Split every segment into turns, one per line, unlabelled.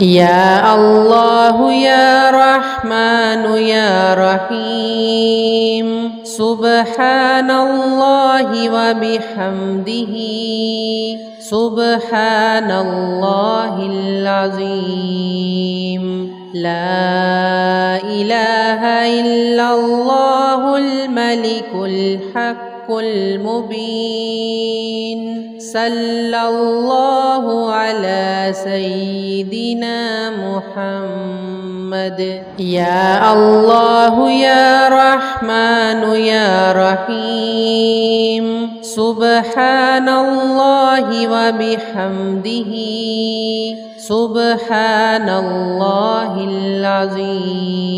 يا الله يا رحمن يا رحيم سبحان الله وبحمده سبحان الله العظيم لا إله إلا الله الملك الحق المبين صلى الله على سيدنا محمد يا الله يا رحمن يا رحيم سبحان الله وبحمده سبحان الله العظيم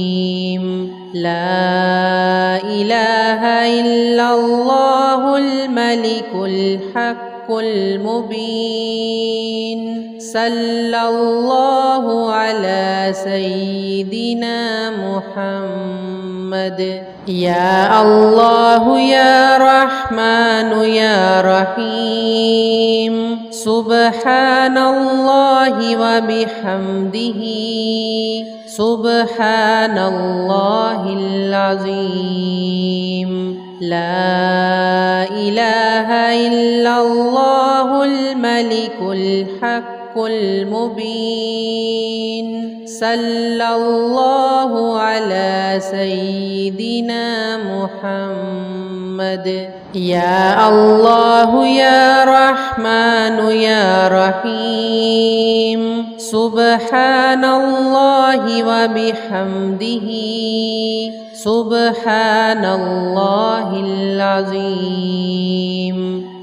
لا إله إلا الله الملك الحق المبين صلى الله على سيدنا محمد يا الله يا رحمن يا رحيم سبحان الله وبحمده سبحان الله العظيم لا إله إلا الله الملك الحق المبين صلى الله على سيدنا محمد يا الله يا رحمن يا رحيم سبحان الله وبحمده سبحان الله العظيم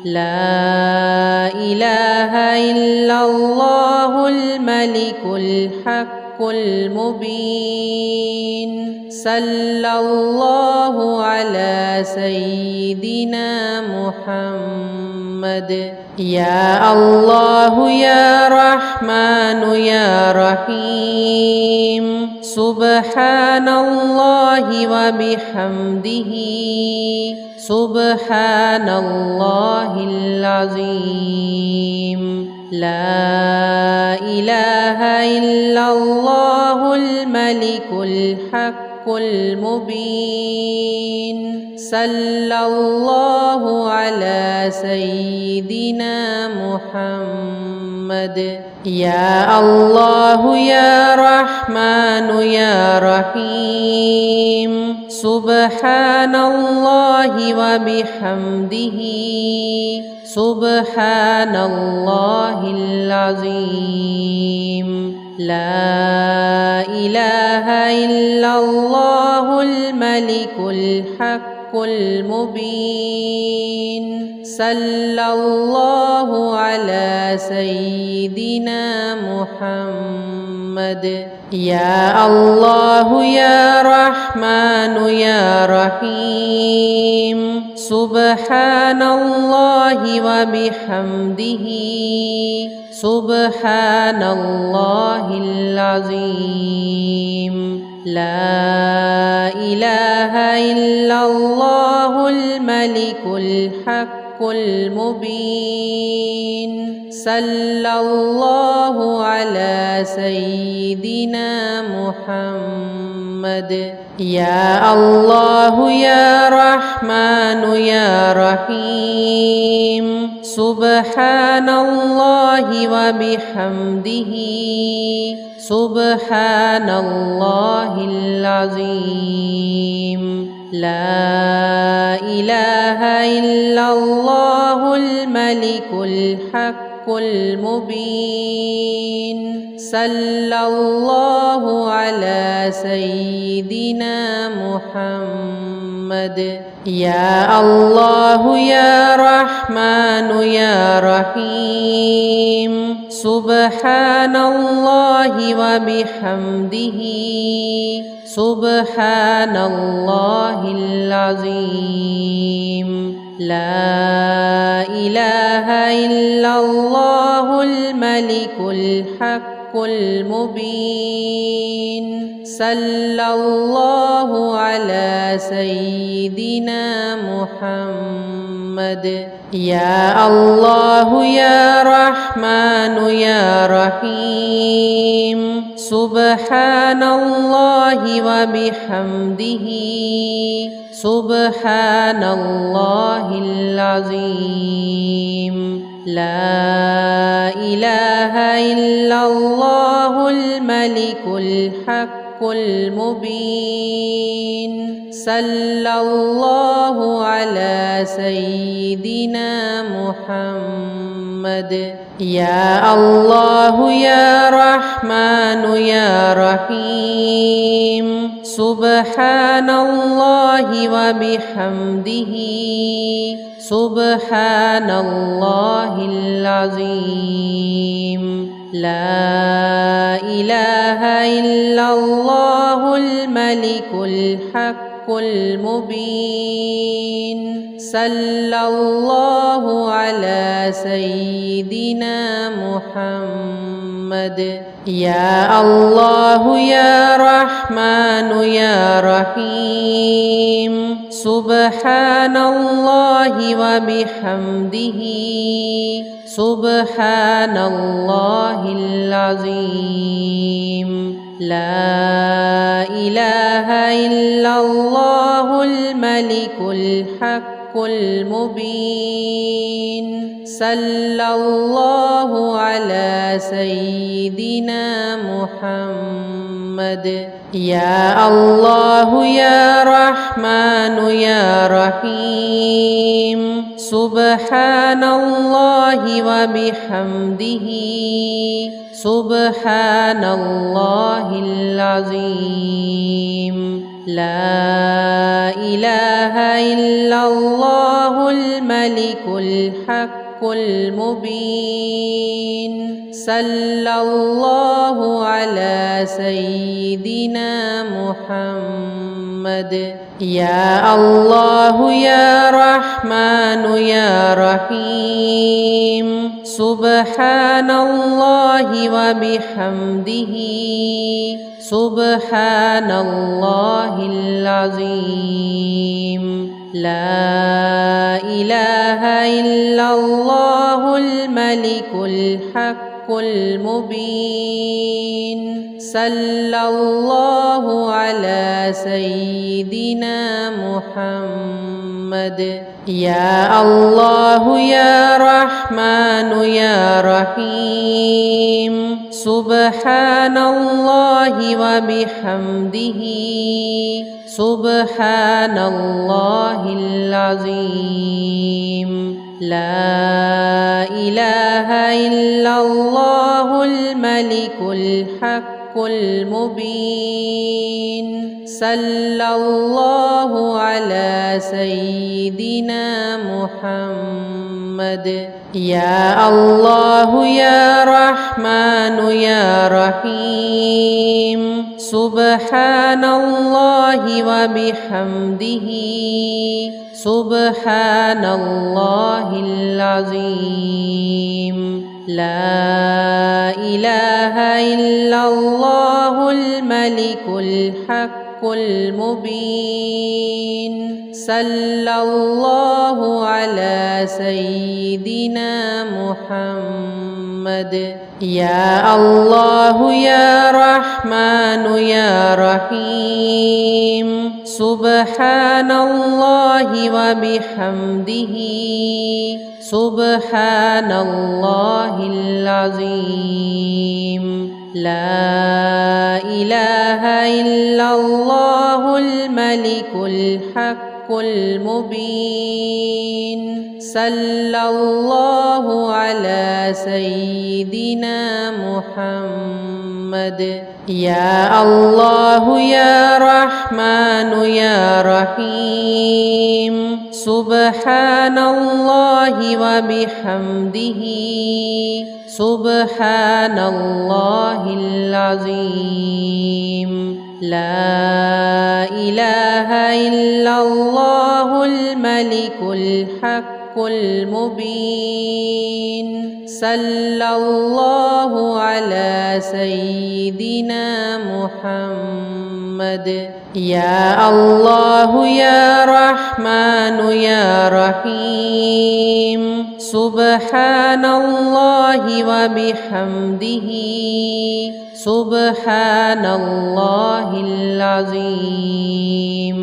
لا إله إلا الله الملك الحق المبين صلى الله على سيدنا محمد يا الله يا رحمن يا رحيم سبحان الله وبحمده سبحان الله العظيم لا إله إلا الله الملك الحق المبين صلى الله على سيدنا محمد يا الله يا رحمن يا رحيم سبحان الله وبحمده سبحان الله العظيم لا إله إلا الله الملك الحق المبين صلى الله على سيدنا محمد يا الله يا رحمن يا رحيم سبحان الله وبحمده سبحان الله العظيم لا إله إلا الله الملك الحق المبين صلى الله على سيدنا محمد يا الله يا رحمن يا رحيم سبحان الله وبحمده سبحان الله العظيم لا إله إلا الله الملك الحق المبين صلى الله على سيدنا محمد يا الله يا رحمن يا رحيم سبحان الله وبحمده سبحان الله العظيم لا إله إلا الله الملك الحق المبين صلى الله على سيدنا محمد يا الله يا رحمن يا رحيم سبحان الله وبحمده سبحان الله العظيم لا إله إلا الله الملك الحق المبين صلى الله على سيدنا محمد يا الله يا رحمن يا رحيم سبحان الله وبحمده سبحان الله العظيم لا إله إلا الله الملك الحق المبين صلى الله على سيدنا محمد يا الله يا رحمن يا رحيم سبحان الله وبحمده سبحان الله العظيم لا إله إلا الله الملك الحق المبين صلى الله على سيدنا محمد يا الله يا رحمن يا رحيم سبحان الله وبحمده سبحان الله العظيم لا إله إلا الله الملك الحق المبين صلى الله على سيدنا محمد يا الله يا رحمن يا رحيم سبحان الله وبحمده سبحان الله العظيم لا إله إلا الله الملك الحق المبين صلى الله على سيدنا محمد يا الله يا رحمن يا رحيم سبحان الله وبحمده سبحان الله العظيم لا إله إلا الله الملك الحق المبين صلى الله على سيدنا محمد يا الله يا رحمن يا رحيم سبحان الله وبحمده سبحان الله العظيم لا إله إلا الله الملك الحق المبين صلى الله على سيدنا محمد يا الله يا رحمن يا رحيم سبحان الله وبحمده سبحان الله العظيم لا إله إلا الله الملك الحق المبين صلى الله على سيدنا محمد يا الله يا رحمن يا رحيم سبحان الله وبحمده سبحان الله العظيم لا إله إلا الله الملك الحق المبين صلى الله على سيدنا محمد يا الله يا رحمن يا رحيم سبحان الله وبحمده سبحان الله العظيم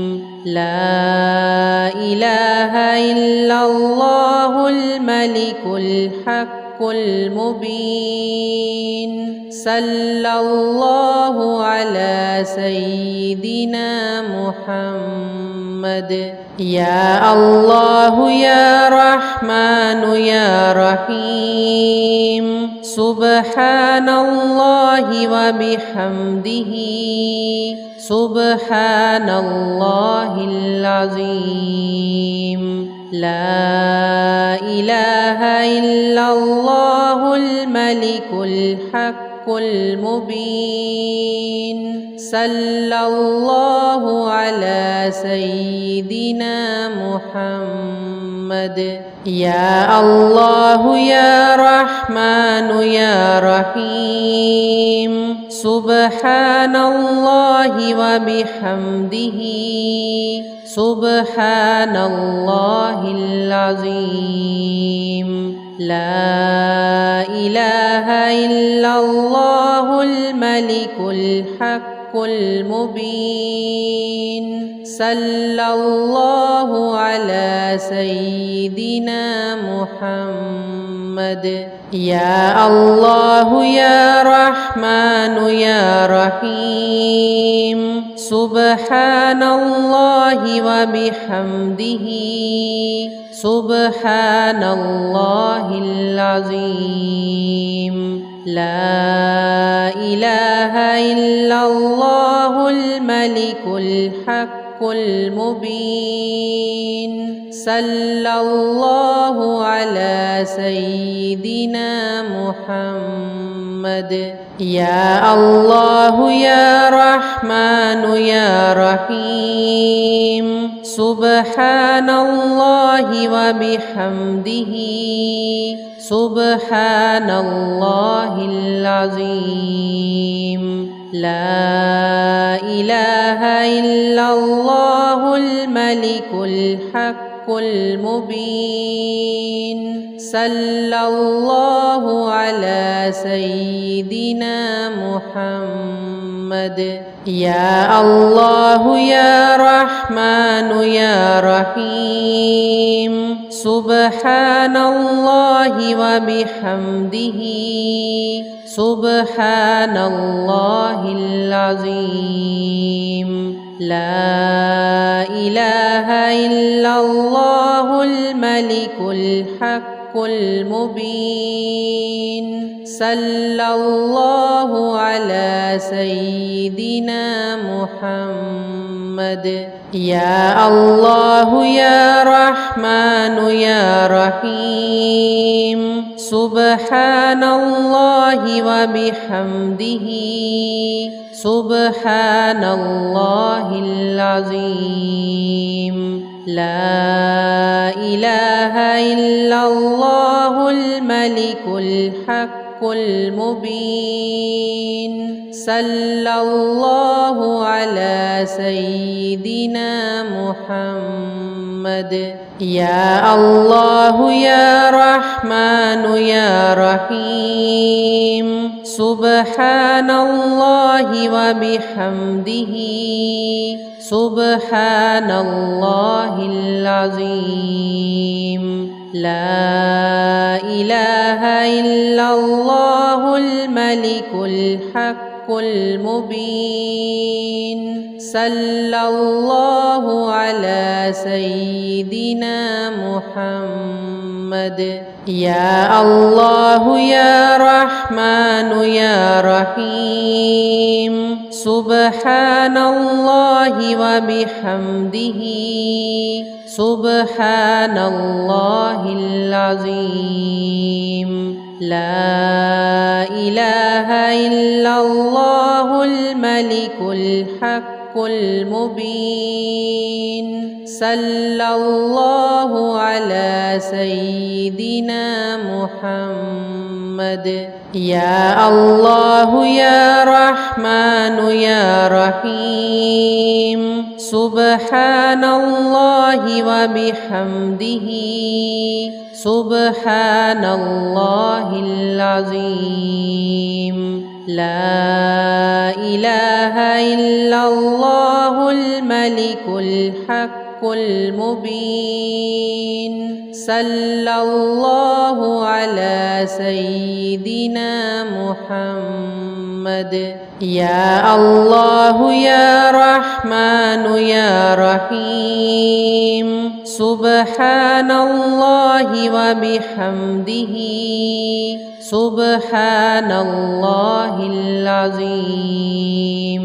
لا إله إلا الله الملك الحق المبين صلى الله على سيدنا محمد يا الله يا رحمن يا رحيم سبحان الله وبحمده سبحان الله العظيم لا إله إلا الله الملك الحق المبين صلى الله على سيدنا محمد يا الله يا رحمن يا رحيم سبحان الله وبحمده سبحان الله العظيم لا إله إلا الله الملك الحق المبين صلى الله على سيدنا محمد يا الله يا رحمن يا رحيم سبحان الله وبحمده سبحان الله العظيم لا إله إلا الله الملك الحق المبين صلى الله على سيدنا محمد يا الله يا رحمن يا رحيم سبحان الله وبحمده سبحان الله العظيم لا إله إلا الله الملك الحق المبين صلى الله على سيدنا محمد يا الله يا رحمن يا رحيم سبحان الله وبحمده سبحان الله العظيم لا إله إلا الله الملك الحق المبين صلى الله على سيدنا محمد يا الله يا رحمن يا رحيم سبحان الله وبحمده سبحان الله العظيم لا إله إلا الله الملك الحق المبين صلى الله على سيدنا محمد يا الله يا رحمن يا رحيم سبحان الله وبحمده سبحان الله العظيم لا إله إلا الله الملك الحق المبين صلى الله على سيدنا محمد يا الله يا رحمن يا رحيم سبحان الله وبحمده سبحان الله العظيم لا إله إلا الله الملك الحق المبين صلى الله على سيدنا محمد يا الله يا رحمن يا رحيم سبحان الله وبحمده سبحان الله العظيم لا إله إلا الله الملك الحق المبين صلى الله على سيدنا محمد يا الله يا رحمن يا رحيم سبحان الله وبحمده سبحان الله العظيم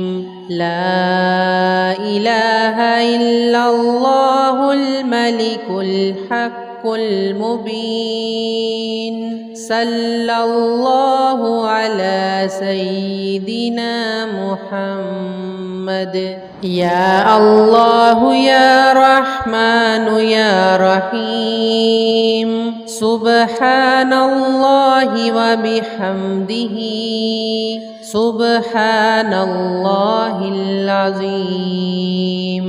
لا إله إلا الله الملك الحق المبين صلى الله على سيدنا محمد يا الله يا رحمن يا رحيم سبحان الله وبحمده سبحان الله العظيم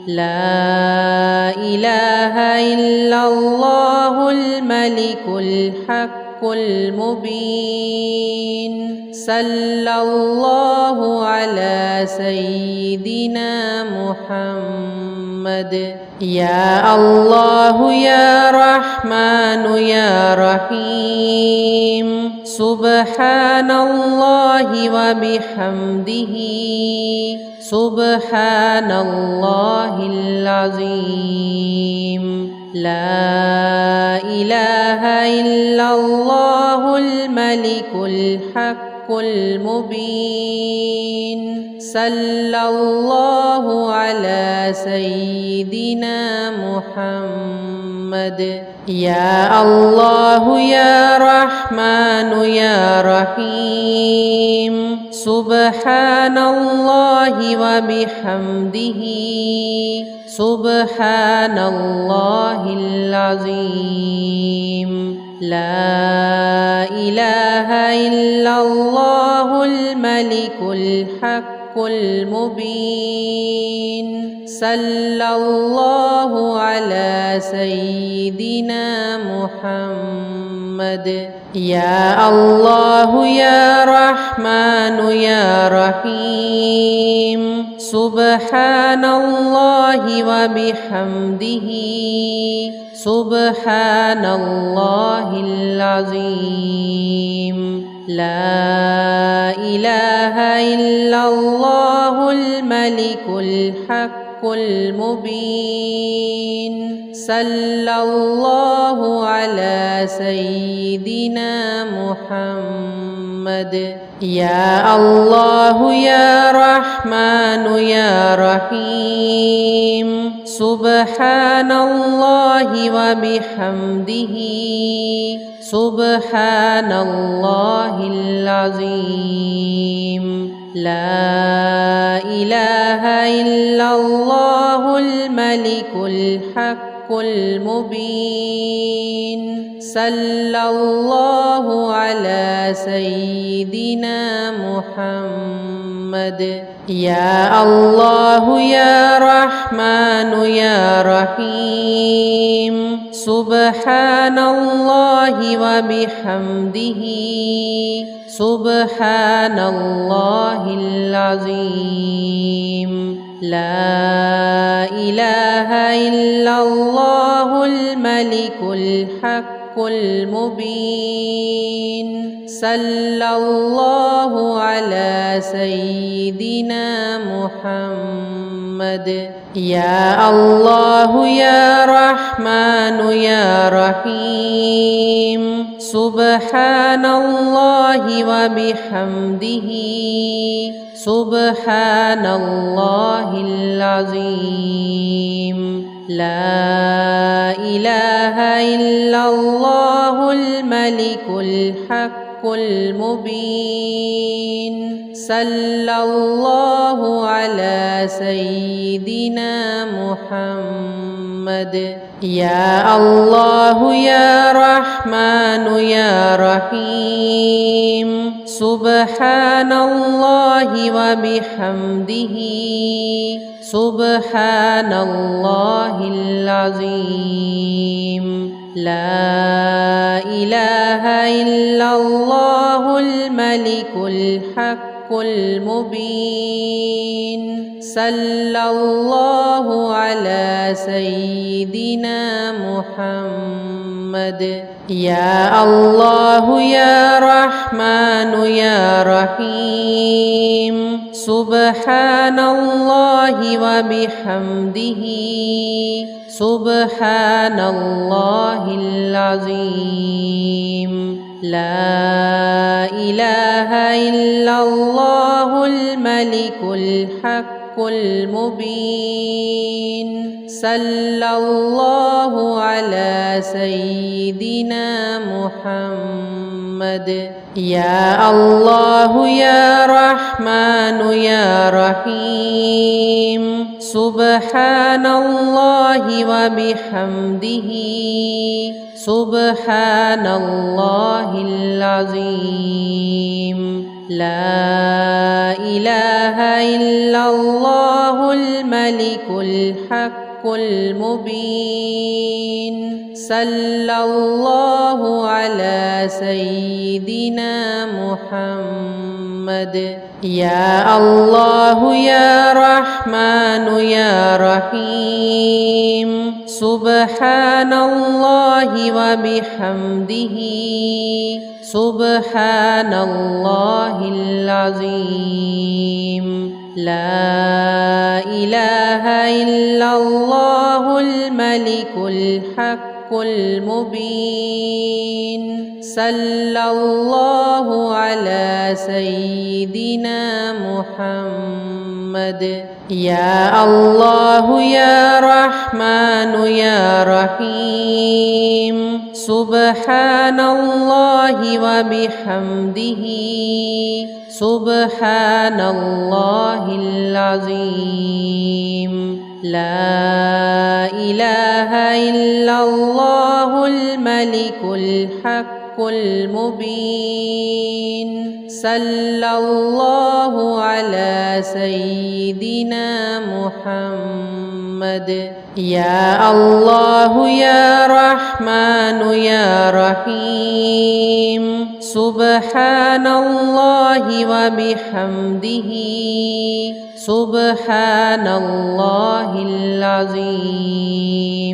لا إله إلا الله الملك الحق المبين صلى الله على سيدنا محمد يا الله يا رحمن يا رحيم سبحان الله وبحمده سبحان الله العظيم لا إله إلا الله الملك الحق المبين صلى الله على سيدنا محمد يا الله يا رحمن يا رحيم سبحان الله وبحمده سبحان الله العظيم لا إله إلا الله الملك الحق المبين صلى الله على سيدنا محمد يا الله يا رحمن يا رحيم سبحان الله وبحمده سبحان الله العظيم لا إله إلا الله الملك الحق المبين صلى الله على سيدنا محمد يا الله يا رحمن يا رحيم سبحان الله وبحمده سبحان الله العظيم لا إله إلا الله الملك الحق المبين صلى الله على سيدنا محمد يا الله يا رحمن يا رحيم سبحان الله وبحمده سبحان الله العظيم لا إله إلا الله الملك الحق المبين صلى الله على سيدنا محمد يا الله يا رحمن يا رحيم سبحان الله وبحمده سبحان الله العظيم لا إله إلا الله الله الملك الحق المبين صلى الله على سيدنا محمد يا الله يا رحمن يا رحيم سبحان الله وبحمده سبحان الله العظيم لا إله إلا الله الملك الحق المبين صلى الله على سيدنا محمد يا الله يا رحمن يا رحيم سبحان الله وبحمده سبحان الله العظيم لا إله إلا الله الملك الحق المبين صلى الله على سيدنا محمد يا الله يا رحمن يا رحيم سبحان الله وبحمده سبحان الله العظيم لا إله إلا الله الملك الحق المبين صلى الله على سيدنا محمد يا الله يا رحمن يا رحيم سبحان الله وبحمده سبحان الله العظيم لا إله إلا الله الملك الحق المبين صلى الله على سيدنا محمد يا الله يا رحمن يا رحيم سبحان الله وبحمده سبحان الله العظيم لا إله إلا الله الملك الحق المبين صلى الله على سيدنا محمد يا الله يا رحمن يا رحيم سبحان الله وبحمده سبحان الله العظيم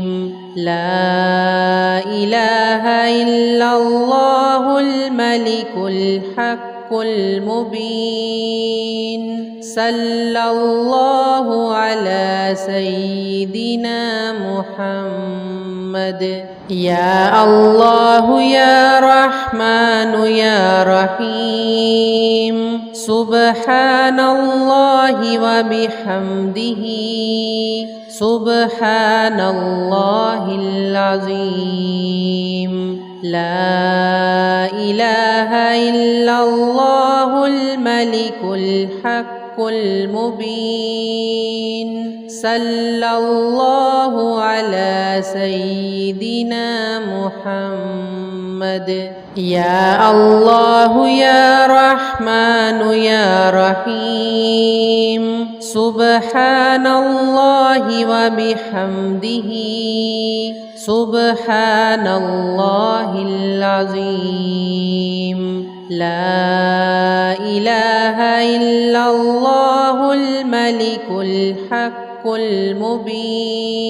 لا إله إلا الله الملك الحق المبين صلى الله على سيدنا محمد يا الله يا رحمن يا رحيم سبحان الله وبحمده سبحان الله العظيم لا إله إلا الله الملك الحق المبين صلى الله على سيدنا محمد يا الله يا رحمن يا رحيم سبحان الله وبحمده سبحان الله العظيم لا إله إلا الله الملك الحق المبين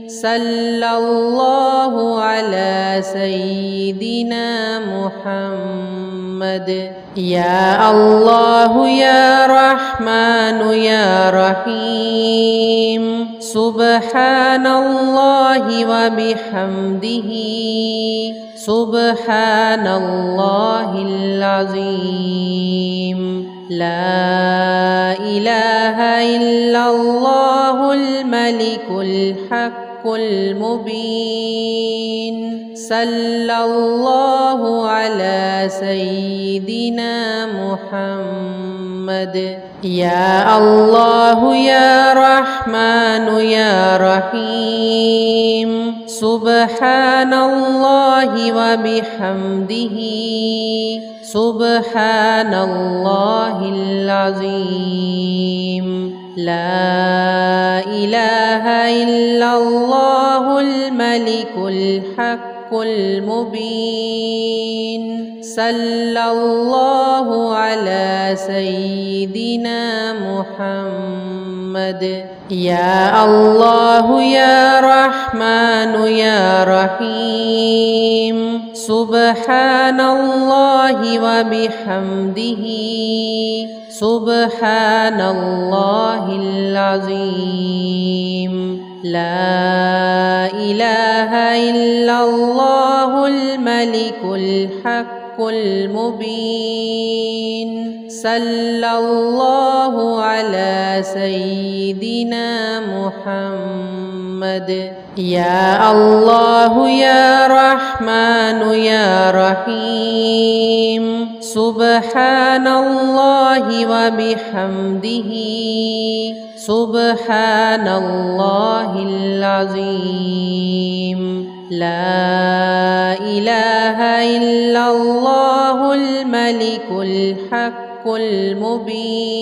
صلى الله على سيدنا محمد يا الله يا رحمن يا رحيم سبحان الله وبحمده سبحان الله العظيم لا إله إلا الله الملك الحق المبين صلى الله على سيدنا محمد يا الله يا رحمن يا رحيم سبحان الله وبحمده سبحان الله العظيم لا إله إلا الله الملك الحق المبين صلى الله على سيدنا محمد يا الله يا رحمن يا رحيم سبحان الله وبحمده سبحان الله العظيم لا إله إلا الله الملك الحق المبين صلى الله على سيدنا محمد يا الله يا رحمن يا رحيم سبحان الله وبحمده سبحان الله العظيم لا إله إلا الله الملك الحق المبين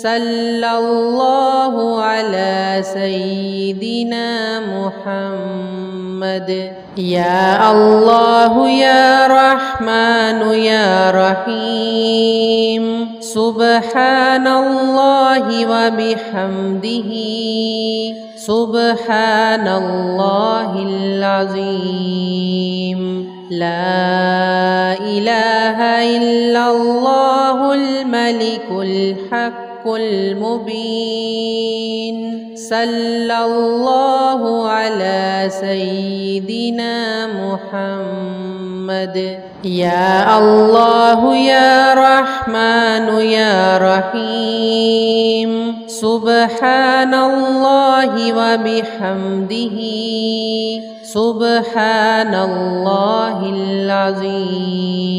صلى الله على سيدنا محمد يا الله يا رحمن يا رحيم سبحان الله وبحمده سبحان الله العظيم لا إله إلا الله الملك الحق المبين صلى الله على سيدنا محمد يا الله يا رحمن يا رحيم سبحان الله وبحمده سبحان الله العظيم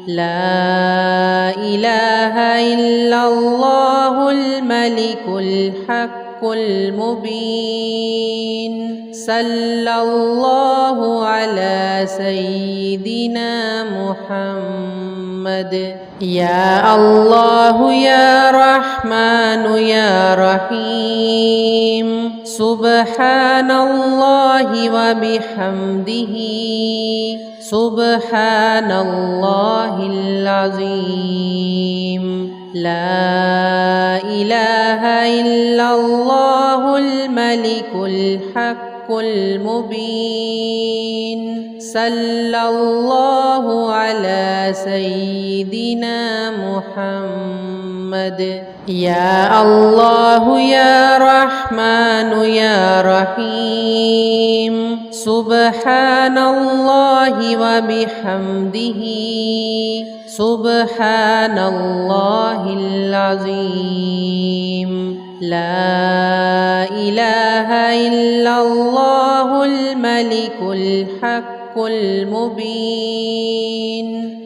لا إله إلا الله الملك الحق المبين صلى الله على سيدنا محمد يا الله يا رحمن يا رحيم سبحان الله وبحمده سبحان الله العظيم لا إله إلا الله الملك الحق المبين صلى الله على سيدنا محمد يا الله يا رحمن يا رحيم سبحان الله وبحمده سبحان الله العظيم لا إله إلا الله الملك الحق المبين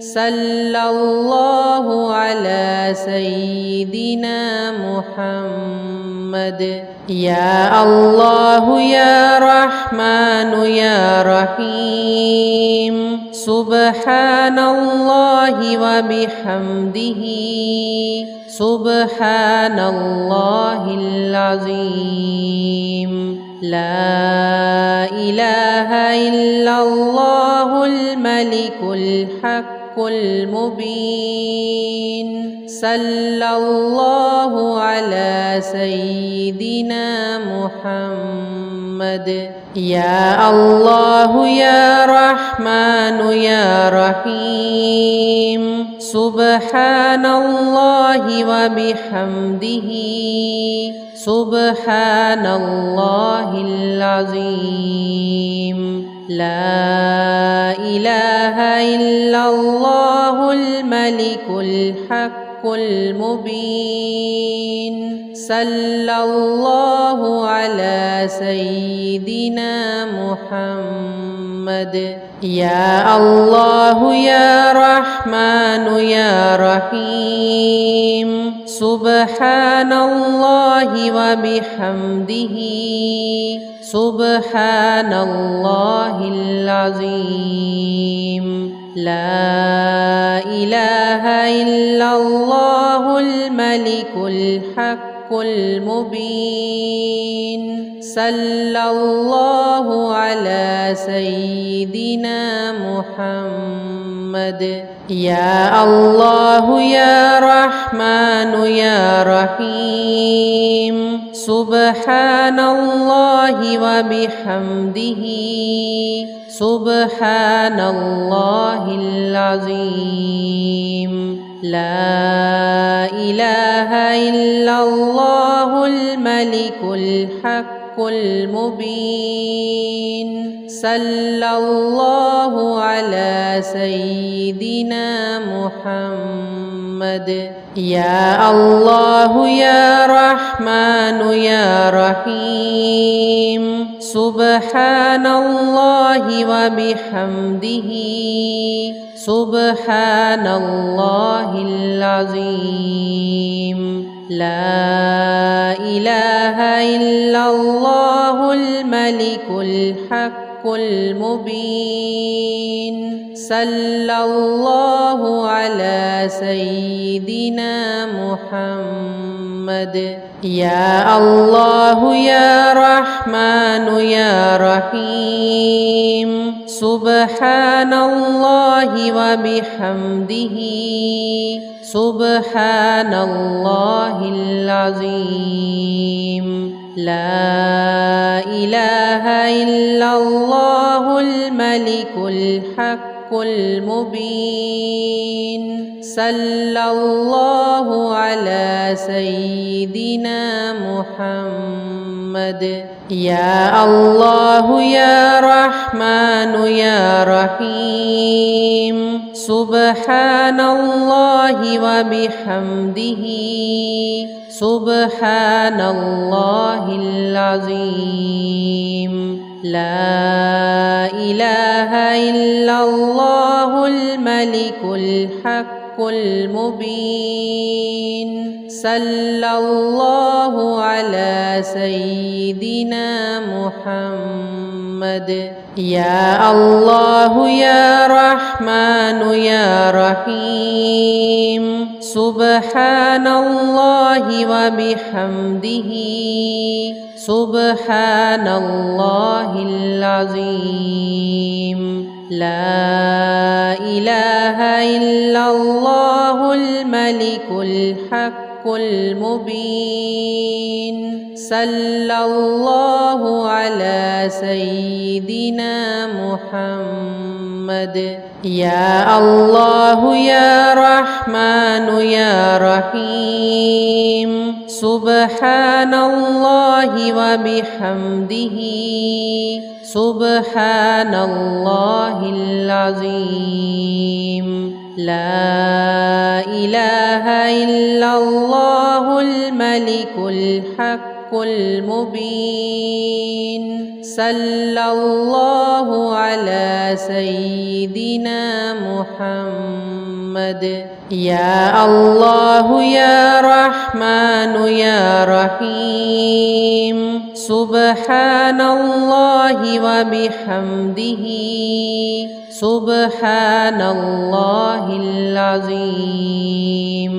صلى الله على سيدنا محمد يا الله يا رحمن يا رحيم سبحان الله وبحمده سبحان الله العظيم لا إله إلا الله الملك الحق المبين صلى الله على سيدنا محمد يا الله يا رحمن يا رحيم سبحان الله وبحمده سبحان الله العظيم لا إله إلا الله الملك الحق المبين صلى الله على سيدنا محمد يا الله يا رحمن يا رحيم سبحان الله وبحمده سبحان الله العظيم لا إله إلا الله الملك الحق المبين صلى الله على سيدنا محمد يا الله يا رحمن يا رحيم سبحان الله وبحمده سبحان الله العظيم لا إله إلا الله الملك الحق المبين صلى الله على سيدنا محمد يا الله يا رحمن يا رحيم سبحان الله وبحمده سبحان الله العظيم لا إله إلا الله الملك الحق المبين صلى الله على سيدنا محمد يا الله يا رحمن يا رحيم سبحان الله وبحمده سبحان الله العظيم لا إله إلا الله الملك الحق المبين صلى الله على سيدنا محمد يا الله يا رحمن يا رحيم سبحان الله وبحمده سبحان الله العظيم لا إله إلا الله الملك الحق المبين صلى الله على سيدنا محمد يا الله يا رحمن يا رحيم سبحان الله وبحمده سبحان الله العظيم لا إله إلا الله الملك الحق المبين صلى الله على سيدنا محمد يا الله يا رحمن يا رحيم سبحان الله وبحمده سبحان الله العظيم لا إله إلا الله الملك الحق المبين صلى الله على سيدنا محمد يا الله يا رحمن يا رحيم سبحان الله وبحمده سبحان الله العظيم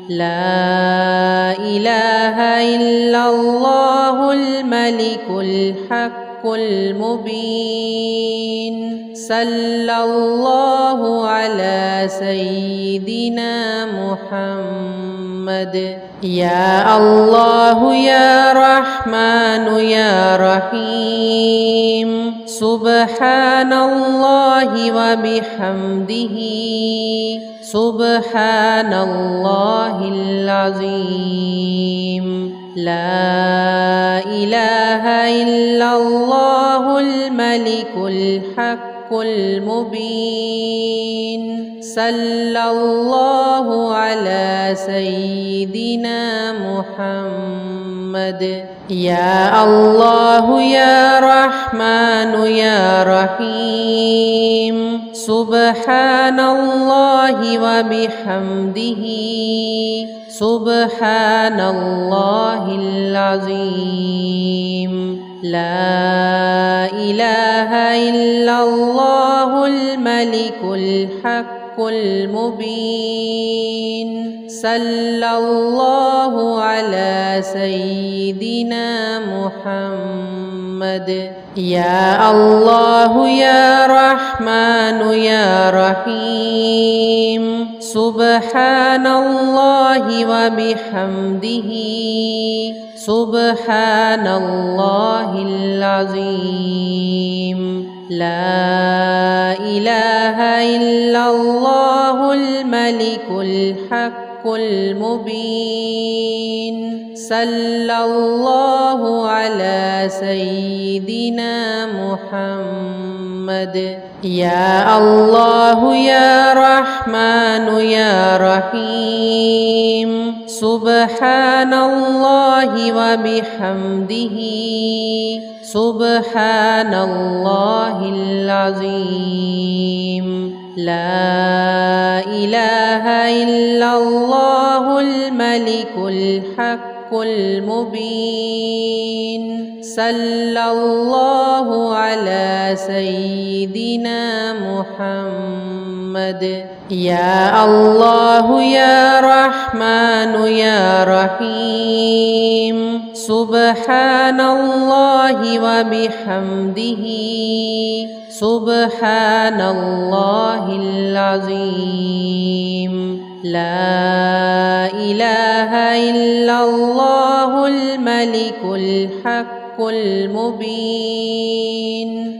لا إله إلا الله الملك الحق المبين صلى الله على سيدنا محمد يا الله يا رحمن يا رحيم سبحان الله وبحمده سبحان الله العظيم لا إله إلا الله الملك الحق المبين صلى الله على سيدنا محمد يا الله يا رحمن يا رحيم سبحان الله وبحمده سبحان الله العظيم لا إله إلا الله الملك الحق المبين صلى الله على سيدنا محمد يا الله يا رحمن يا رحيم سبحان الله وبحمده سبحان الله العظيم لا إله إلا الله الملك الحق المبين صلى الله على سيدنا محمد يا الله يا رحمن يا رحيم سبحان الله وبحمده سبحان الله العظيم لا إله إلا الله الملك الحق المبين صلى الله على سيدنا محمد يا الله يا رحمن يا رحيم سبحان الله وبحمده سبحان الله العظيم لا إله إلا الله الملك الحق المبين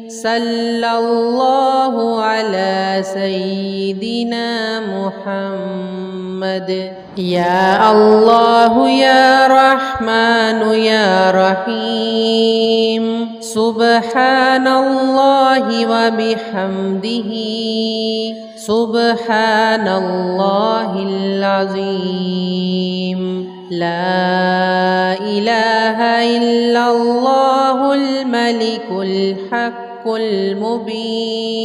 صلى الله على سيدنا محمد يا الله يا رحمن يا رحيم سبحان الله وبحمده سبحان الله العظيم لا إله إلا الله الملك الحق المبين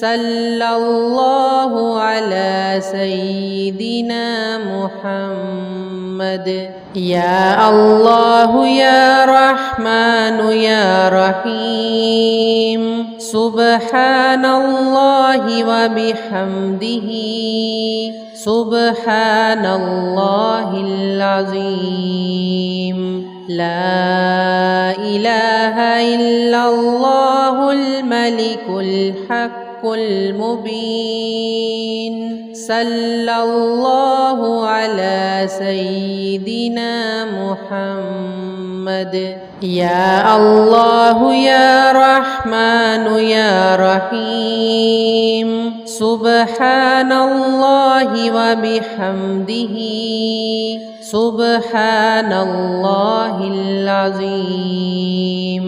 صلى الله على سيدنا محمد يا الله يا رحمن يا رحيم سبحان الله وبحمده سبحان الله العظيم لا إله إلا الله الملك الحق المبين صلى الله على سيدنا محمد يا الله يا رحمن يا رحيم سبحان الله وبحمده سبحان الله العظيم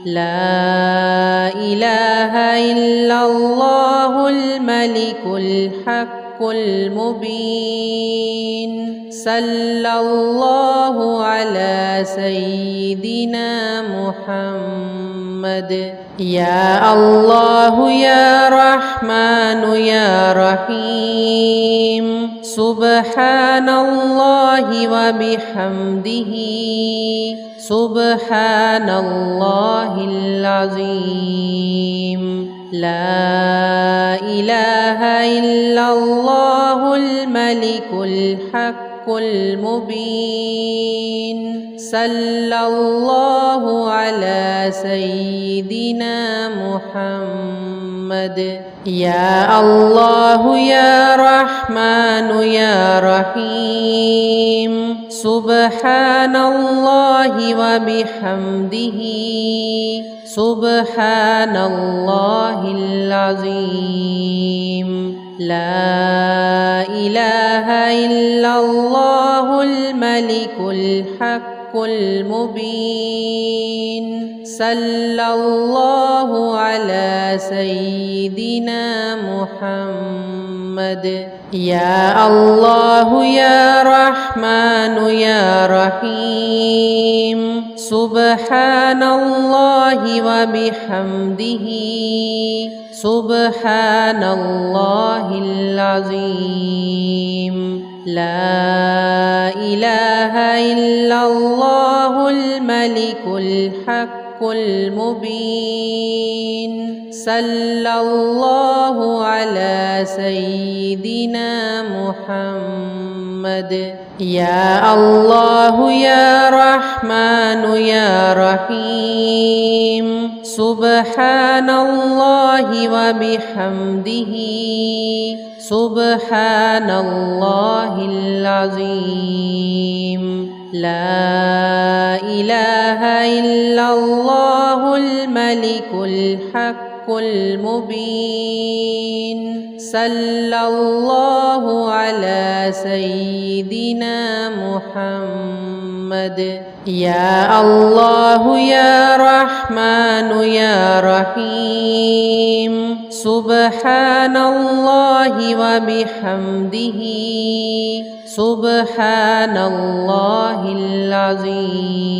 لا إله إلا الله الملك الحق المبين صلى الله على سيدنا محمد يا الله يا رحمن يا رحيم سبحان الله وبحمده سبحان الله العظيم لا إله إلا الله الملك الحق المبين صلى الله على سيدنا محمد يا الله يا رحمن يا رحيم سبحان الله وبحمده سبحان الله العظيم لا إله إلا الله الملك الحق المبين صلى الله على سيدنا محمد يا الله يا رحمن يا رحيم سبحان الله وبحمده سبحان الله العظيم لا إله إلا الله الملك الحق المبين صلى الله على سيدنا محمد يا الله يا رحمن يا رحيم سبحان الله وبحمده سبحان الله العظيم لا إله إلا الله الملك الحق المبين صلى الله على سيدنا محمد يا الله يا رحمن يا رحيم سبحان الله وبحمده سبحان الله العظيم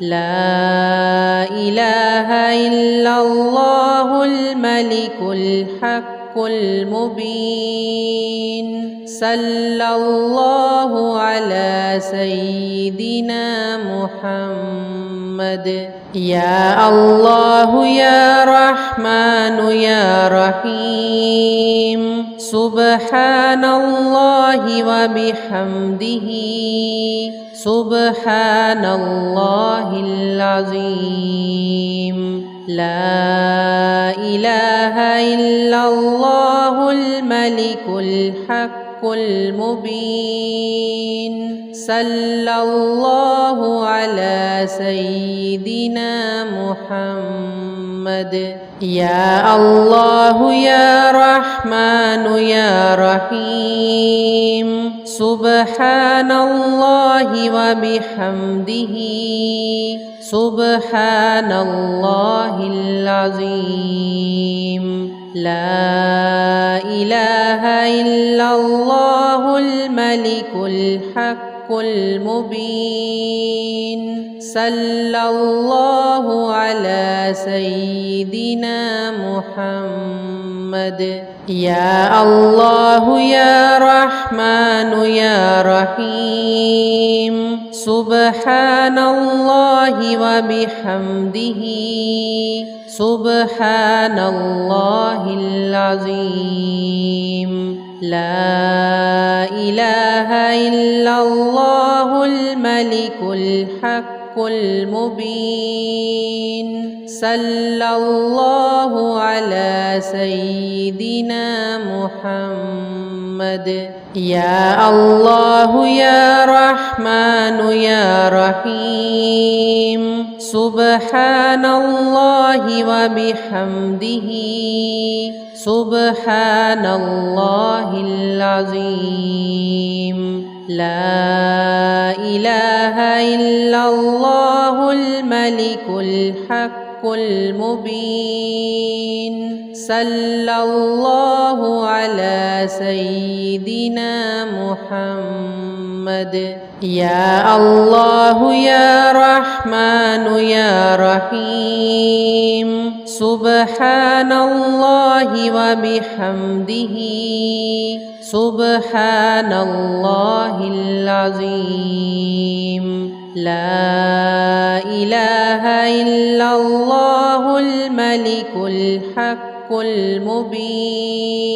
لا إله إلا الله الملك الحق المبين صلى الله على سيدنا محمد يا الله يا رحمن يا رحيم سبحان الله وبحمده سبحان الله العظيم لا إله إلا الله الملك الحق المبين صلى الله على سيدنا محمد يا الله يا رحمن يا رحيم سبحان الله وبحمده سبحان الله العظيم لا إله إلا الله الملك الحق المبين صلى الله على سيدنا محمد يا الله يا رحمن يا رحيم سبحان الله وبحمده سبحان الله العظيم لا إله إلا الله الملك الحق المبين صلى الله على سيدنا محمد يا الله يا رحمن يا رحيم سبحان الله وبحمده سبحان الله العظيم لا إله إلا الله الملك الحق المبين صلى الله على سيدنا محمد يا الله يا رحمن يا رحيم سبحان الله وبحمده سبحان الله العظيم لا إله إلا الله الملك الحق المبين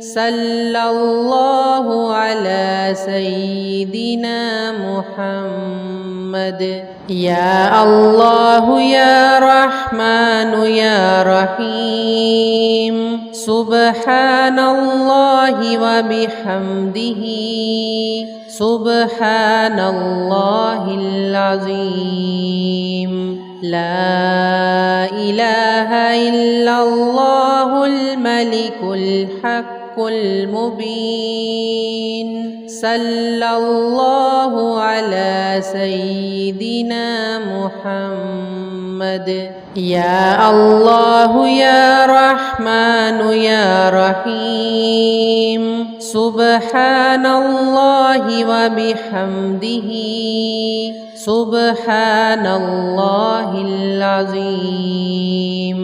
صلى الله على سيدنا محمد يا الله يا رحمن يا رحيم سبحان الله وبحمده سبحان الله العظيم لا إله إلا الله الملك الحق المبين صلى الله على سيدنا محمد يا الله يا رحمن يا رحيم سبحان الله وبحمده سبحان الله العظيم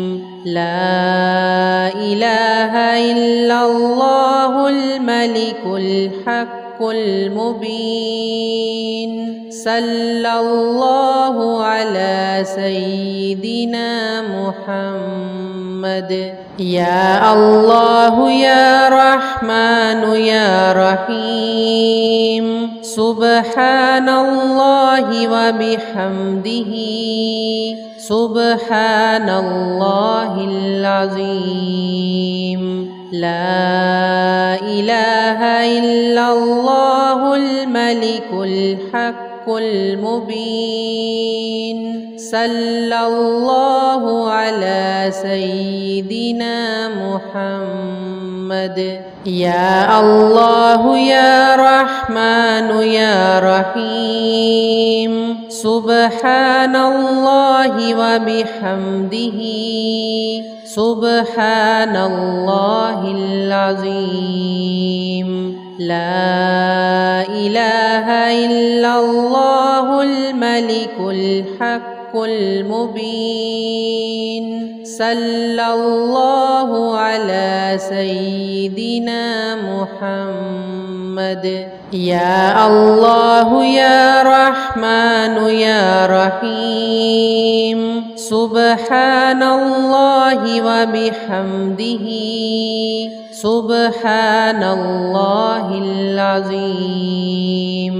لا إله إلا الله الملك الحق المبين صلى الله على سيدنا محمد يا الله يا رحمن يا رحيم سبحان الله وبحمده سبحان الله العظيم لا إله إلا الله الملك الحق المبين صلى الله على سيدنا محمد يا الله يا رحمن يا رحيم سبحان الله وبحمده سبحان الله العظيم لا إله إلا الله الملك الحق المبين صلى الله على سيدنا محمد يا الله يا رحمن يا رحيم سبحان الله وبحمده سبحان الله العظيم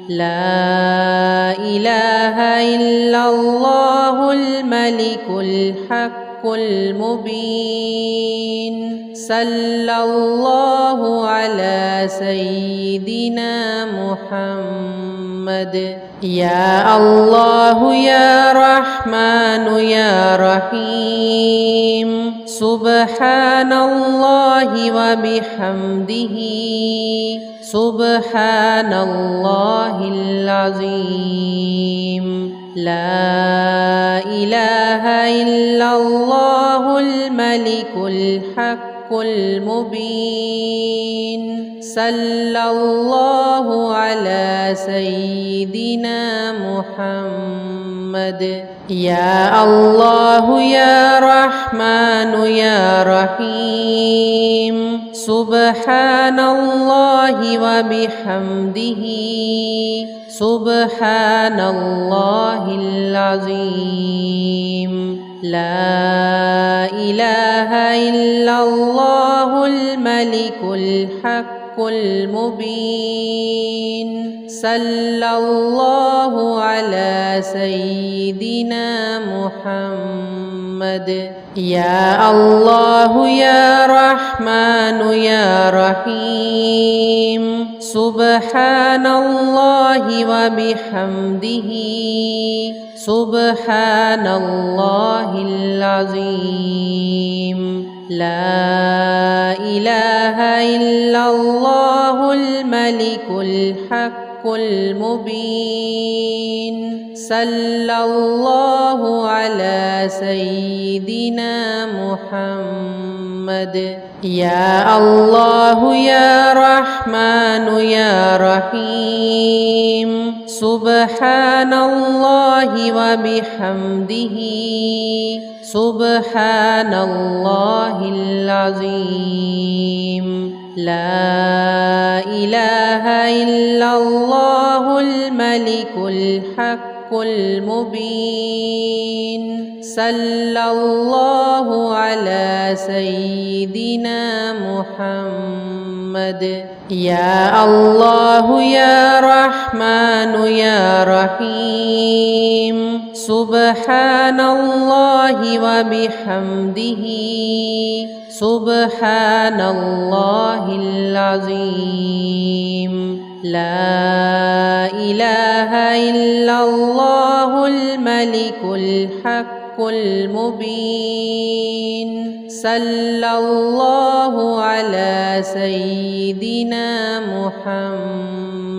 لا إله إلا الله الملك الحق المبين صلى الله على سيدنا محمد يا الله يا رحمن يا رحيم سبحان الله وبحمده سبحان الله العظيم لا إله إلا الله الملك الحق المبين صلى الله على سيدنا محمد يا الله يا رحمن يا رحيم سبحان الله وبحمده سبحان الله العظيم لا إله إلا الله الملك الحق المبين صلى الله على سيدنا محمد يا الله يا رحمن يا رحيم سبحان الله وبحمده سبحان الله العظيم لا إله إلا الله الملك الحق المبين صلى الله على سيدنا محمد يا الله يا رحمن يا رحيم سبحان الله وبحمده سبحان الله العظيم لا إله إلا الله الملك الحق المبين صلى الله على سيدنا محمد يا الله يا رحمن يا رحيم سبحان الله وبحمده سبحان الله العظيم لا إله إلا الله الملك الحق المبين صلى الله على سيدنا محمد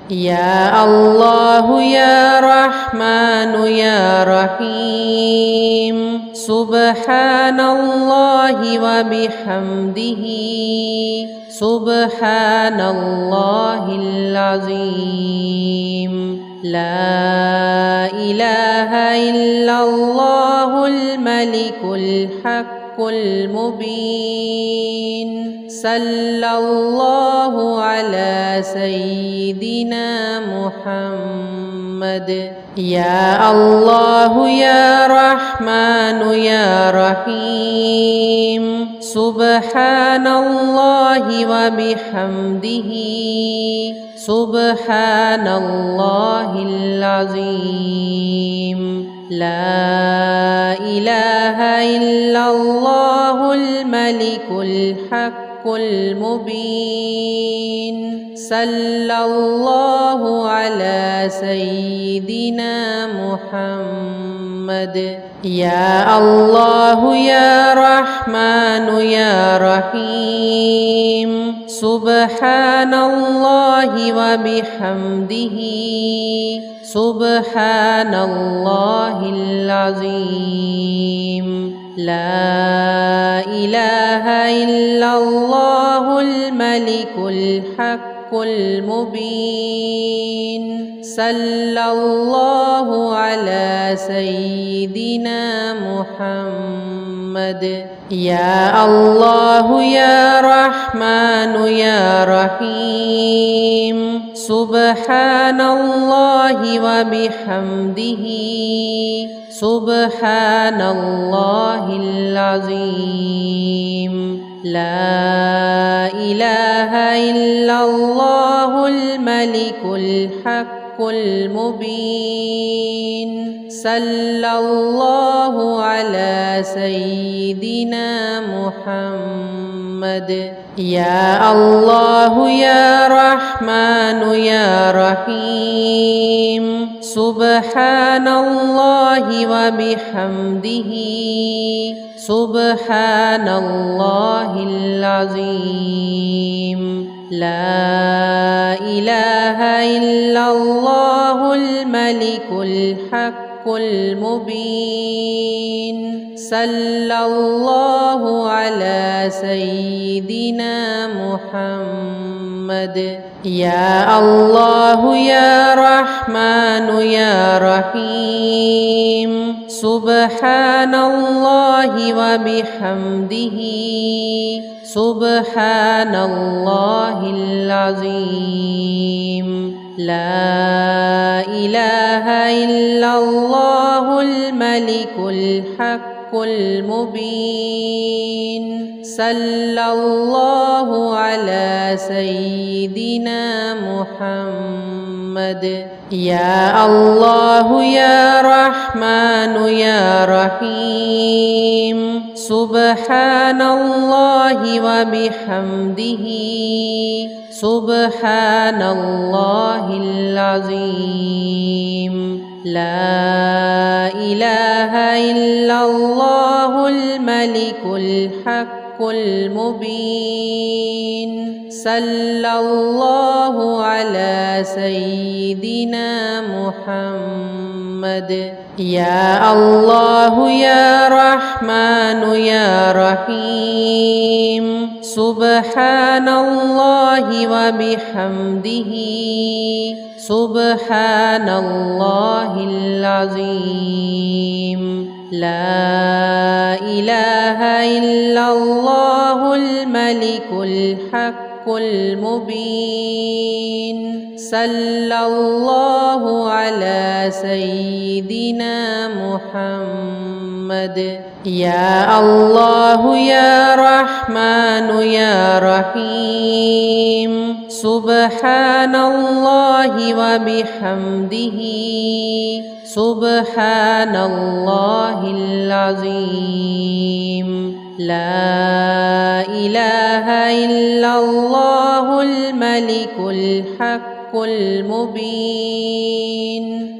يا الله يا رحمن يا رحيم سبحان الله وبحمده سبحان الله العظيم لا إله إلا الله الملك الحق المبين صلى الله على سيدنا محمد يا الله يا رحمن يا رحيم سبحان الله وبحمده سبحان الله العظيم لا إله إلا الله الملك الحق المبين صلى الله على سيدنا محمد يا الله يا رحمن يا رحيم سبحان الله وبحمده سبحان الله العظيم لا إله إلا الله الملك الحق المبين صلى الله على سيدنا محمد يا الله يا رحمن يا رحيم سبحان الله وبحمده سبحان الله العظيم لا إله إلا الله الملك الحق المبين صلى الله على سيدنا محمد يا الله يا رحمن يا رحيم سبحان الله وبحمده سبحان الله العظيم لا إله إلا الله الملك الحق المبين صلى الله على سيدنا محمد يا الله يا رحمن يا رحيم سبحان الله وبحمده سبحان الله العظيم لا إله إلا الله الملك الحق المبين صلى الله على سيدنا محمد يا الله يا رحمن يا رحيم سبحان الله وبحمده سبحان الله العظيم لا إله إلا الله الملك الحق المبين صلى الله على سيدنا محمد يا الله يا رحمن يا رحيم سبحان الله وبحمده سبحان الله العظيم لا إله إلا الله الملك الحق المبين صلى الله على سيدنا محمد يا الله يا رحمن يا رحيم سبحان الله وبحمده سبحان الله العظيم لا إله إلا الله الملك الحق المبين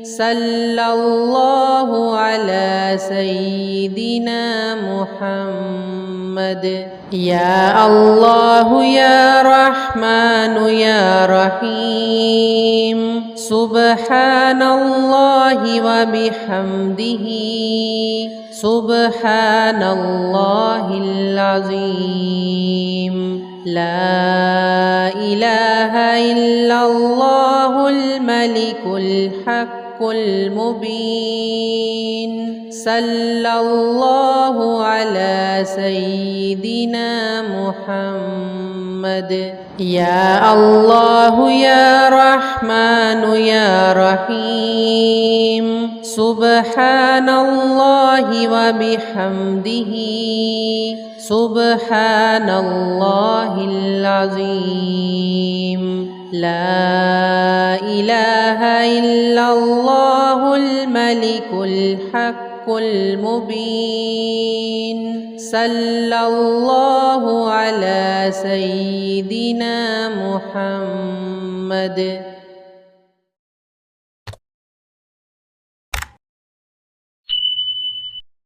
صلى الله على سيدنا محمد يا الله يا رحمن يا رحيم سبحان الله وبحمده سبحان الله العظيم لا إله إلا الله الملك الحق المبين صلى الله على سيدنا محمد يا الله يا رحمن يا رحيم سبحان الله وبحمده سبحان الله العظيم لا إله إلا الله الملك الحق المبين صلى الله على سيدنا محمد